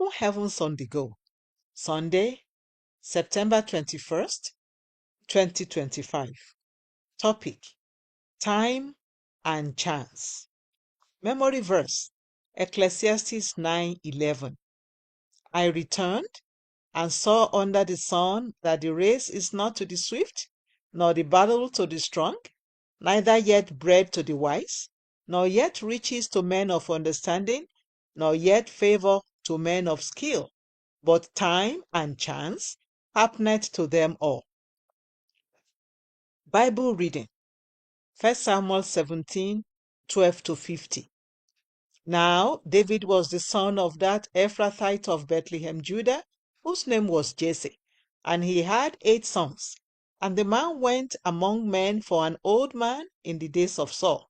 Open Heavens on the Go, Sunday, September 21st, 2025. Topic: Time and Chance. Memory verse: Ecclesiastes 9:11. I returned and saw under the sun that the race is not to the swift, nor the battle to the strong, neither yet bread to the wise, nor yet riches to men of understanding, nor yet favor to men of skill, but time and chance happeneth to them all. Bible reading: 1 Samuel 17:12-50. Now David was the son of that Ephrathite of Bethlehem, Judah, whose name was Jesse, and he had 8 sons. And the man went among men for an old man in the days of Saul.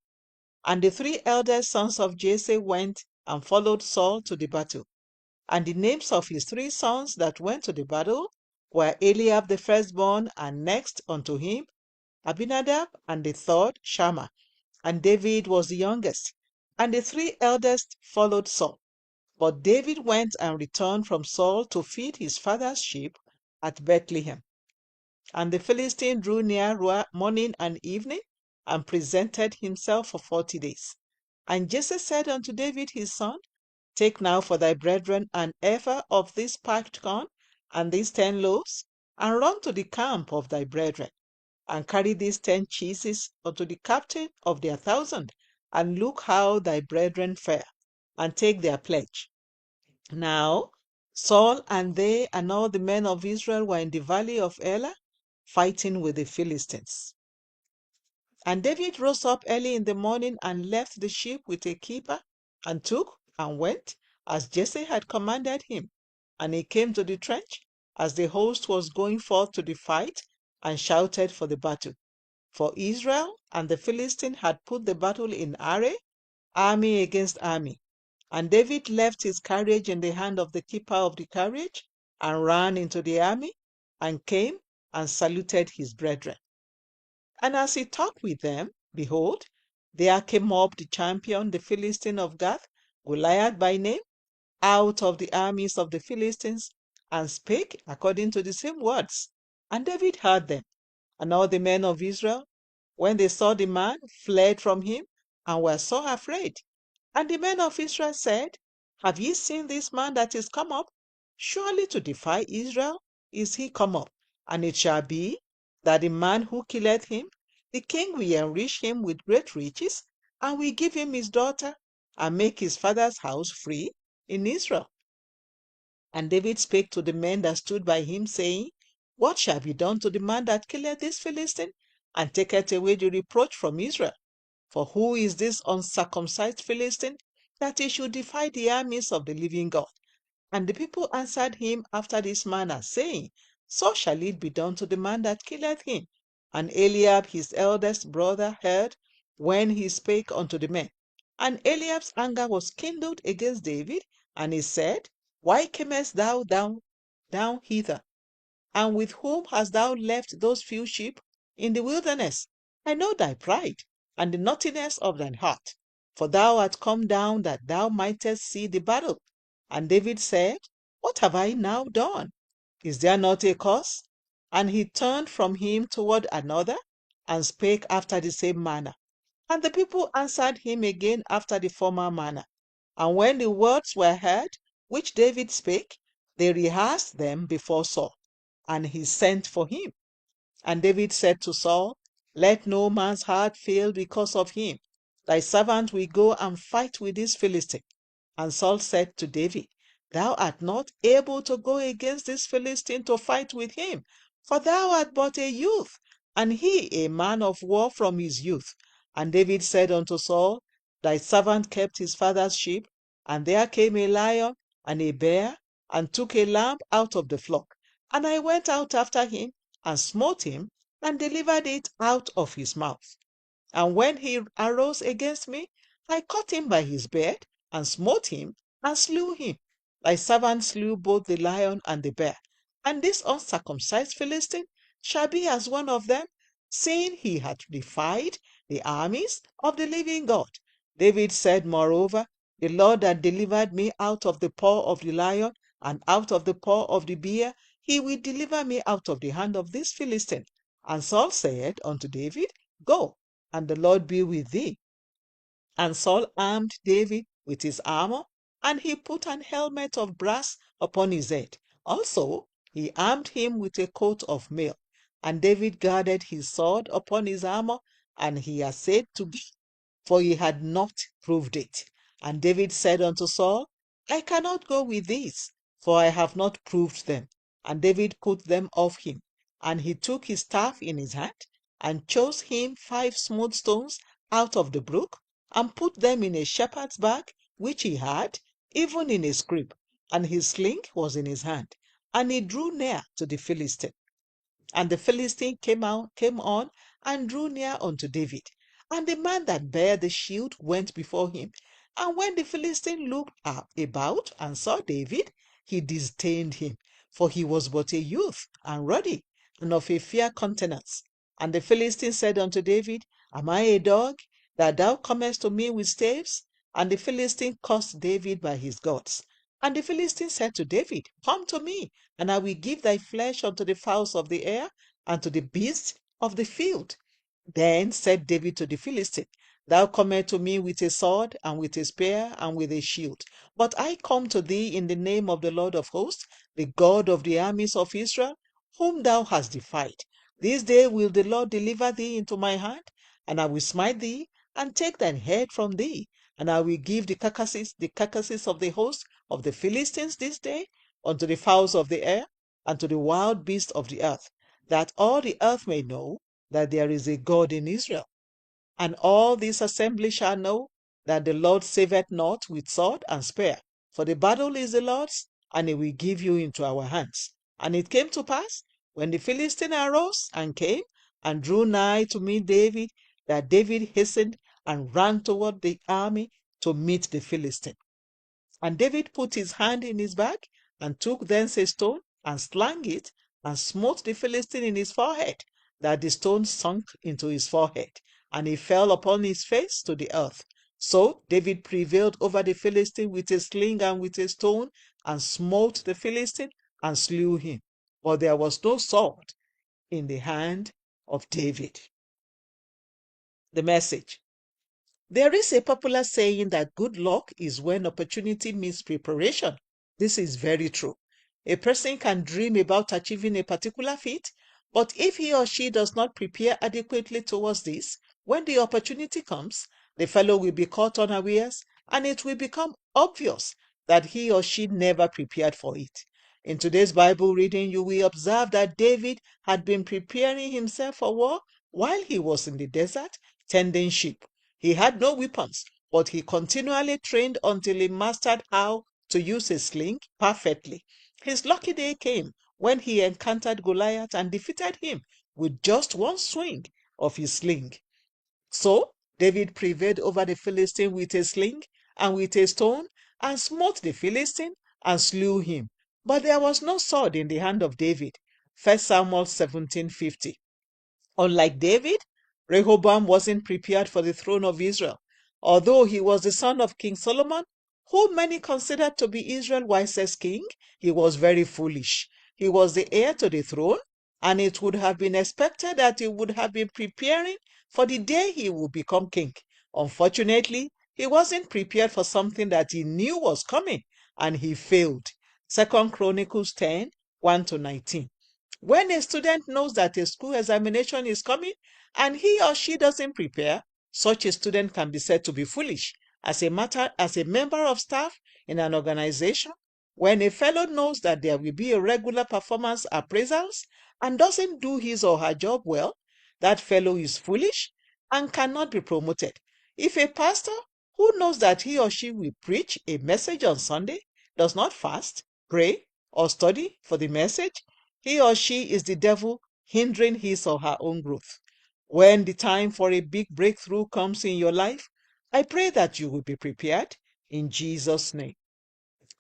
And the 3 eldest sons of Jesse went and followed Saul to the battle. And the names of his 3 sons that went to the battle were Eliab the firstborn, and next unto him Abinadab, and the third Shammah. And David was the youngest. And the 3 eldest followed Saul. But David went and returned from Saul to feed his father's sheep at Bethlehem. And the Philistine drew near morning and evening, and presented himself for 40 days. And Jesse said unto David his son, Take now for thy brethren an ephah of this parched corn, and these 10 loaves, and run to the camp of thy brethren, and carry these 10 cheeses unto the captain of their 1,000, and look how thy brethren fare, and take their pledge. Now Saul and they and all the men of Israel were in the valley of Elah, fighting with the Philistines. And David rose up early in the morning and left the sheep with a keeper, and took and went, as Jesse had commanded him. And he came to the trench, as the host was going forth to the fight, and shouted for the battle. For Israel and the Philistine had put the battle in array, army against army. And David left his carriage in the hand of the keeper of the carriage, and ran into the army, and came and saluted his brethren. And as he talked with them, behold, there came up the champion, the Philistine of Gath, Goliath by name, out of the armies of the Philistines, and spake according to the same words. And David heard them. And all the men of Israel, when they saw the man, fled from him, and were so afraid. And the men of Israel said, Have ye seen this man that is come up? Surely to defy Israel is he come up. And it shall be, that the man who killeth him, the king will enrich him with great riches, and will give him his daughter, and make his father's house free in Israel. And David spake to the men that stood by him, saying, What shall be done to the man that killeth this Philistine, and taketh away the reproach from Israel? For who is this uncircumcised Philistine, that he should defy the armies of the living God? And the people answered him after this manner, saying, So shall it be done to the man that killeth him. And Eliab his eldest brother heard when he spake unto the men. And Eliab's anger was kindled against David, and he said, Why camest thou down hither? And with whom hast thou left those few sheep in the wilderness? I know thy pride, and the naughtiness of thine heart, for thou art come down that thou mightest see the battle. And David said, What have I now done? Is there not a cause? And he turned from him toward another, and spake after the same manner. And the people answered him again after the former manner. And when the words were heard which David spake, they rehearsed them before Saul. And he sent for him. And David said to Saul, Let no man's heart fail because of him. Thy servant will go and fight with this Philistine. And Saul said to David, Thou art not able to go against this Philistine to fight with him, for thou art but a youth, and he a man of war from his youth. And David said unto Saul, Thy servant kept his father's sheep, and there came a lion and a bear, and took a lamb out of the flock. And I went out after him, and smote him, and delivered it out of his mouth. And when he arose against me, I caught him by his beard, and smote him, and slew him. Thy servant slew both the lion and the bear. And this uncircumcised Philistine shall be as one of them, seeing he hath defied the armies of the living God. David said, Moreover, the Lord that delivered me out of the paw of the lion, and out of the paw of the bear he will deliver me out of the hand of this Philistine. And Saul said unto David, Go, and the Lord be with thee. And Saul armed David with his armor, and he put an helmet of brass upon his head. Also, he armed him with a coat of mail. And David guarded his sword upon his armor, and he assayed to go, for he had not proved it. And David said unto Saul, I cannot go with these, for I have not proved them. And David put them off him. And he took his staff in his hand, and chose him 5 smooth stones out of the brook, and put them in a shepherd's bag which he had, even in a scrip, and his sling was in his hand. And he drew near to the Philistine. And the Philistine came on, and drew near unto David. And the man that bare the shield went before him. And when the Philistine looked about and saw David, he disdained him, for he was but a youth, and ruddy, and of a fair countenance. And the Philistine said unto David, Am I a dog, that thou comest to me with staves? And the Philistine cursed David by his gods. And the Philistine said to David, Come to me, and I will give thy flesh unto the fowls of the air, and to the beasts of the field. Then said David to the Philistine, Thou comest to me with a sword, and with a spear, and with a shield. But I come to thee in the name of the Lord of hosts, the God of the armies of Israel, whom thou hast defied. This day will the Lord deliver thee into my hand, and I will smite thee, and take thine head from thee. And I will give the carcasses of the host of the Philistines this day unto the fowls of the air, and to the wild beasts of the earth, that all the earth may know that there is a God in Israel. And all this assembly shall know that the Lord saveth not with sword and spear, for the battle is the Lord's, and he will give you into our hands. And it came to pass, when the Philistine arose and came and drew nigh to meet David, that David hastened and ran toward the army to meet the Philistine. And David put his hand in his bag, and took thence a stone, and slang it, and smote the Philistine in his forehead, that the stone sunk into his forehead, and he fell upon his face to the earth. So David prevailed over the Philistine with a sling and with a stone, and smote the Philistine, and slew him. But there was no sword in the hand of David. The message. There is a popular saying that good luck is when opportunity meets preparation. This is very true. A person can dream about achieving a particular feat, but if he or she does not prepare adequately towards this, when the opportunity comes, the fellow will be caught unawares, and it will become obvious that he or she never prepared for it. In today's Bible reading, you will observe that David had been preparing himself for war while he was in the desert tending sheep. He had no weapons, but he continually trained until he mastered how to use a sling perfectly. His lucky day came when he encountered Goliath and defeated him with just one swing of his sling. So David prevailed over the Philistine with a sling and with a stone, and smote the Philistine and slew him. But there was no sword in the hand of David. 1 Samuel 17:50. Unlike David, Rehoboam wasn't prepared for the throne of Israel. Although he was the son of King Solomon, who many considered to be Israel's wisest king, he was very foolish. He was the heir to the throne, and it would have been expected that he would have been preparing for the day he would become king. Unfortunately, he wasn't prepared for something that he knew was coming, and he failed. 2 Chronicles 10:1-19. When a student knows that a school examination is coming and he or she doesn't prepare, such a student can be said to be foolish. As a member of staff in an organization, when a fellow knows that there will be a regular performance appraisals and doesn't do his or her job well, that fellow is foolish and cannot be promoted. If a pastor who knows that he or she will preach a message on Sunday does not fast, pray, or study for the message, he or she is the devil hindering his or her own growth. When the time for a big breakthrough comes in your life, I pray that you will be prepared in Jesus' name.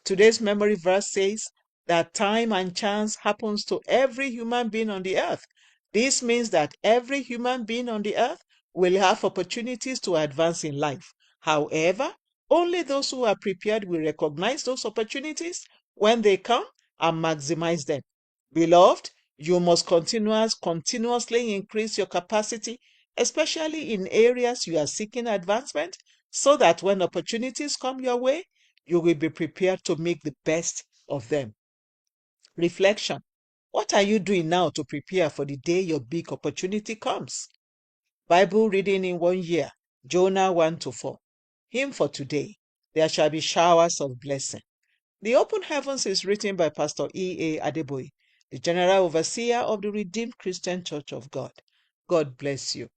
Today's memory verse says that time and chance happens to every human being on the earth. This means that every human being on the earth will have opportunities to advance in life. However, only those who are prepared will recognize those opportunities when they come and maximize them. Beloved, you must continuously increase your capacity, especially in areas you are seeking advancement, so that when opportunities come your way, you will be prepared to make the best of them. Reflection. What are you doing now to prepare for the day your big opportunity comes? Bible reading in 1 year, Jonah 1 to 4. Hymn for today. There shall be showers of blessing. The Open Heavens is written by Pastor E.A.Adeboye, the General Overseer of the Redeemed Christian Church of God. God bless you.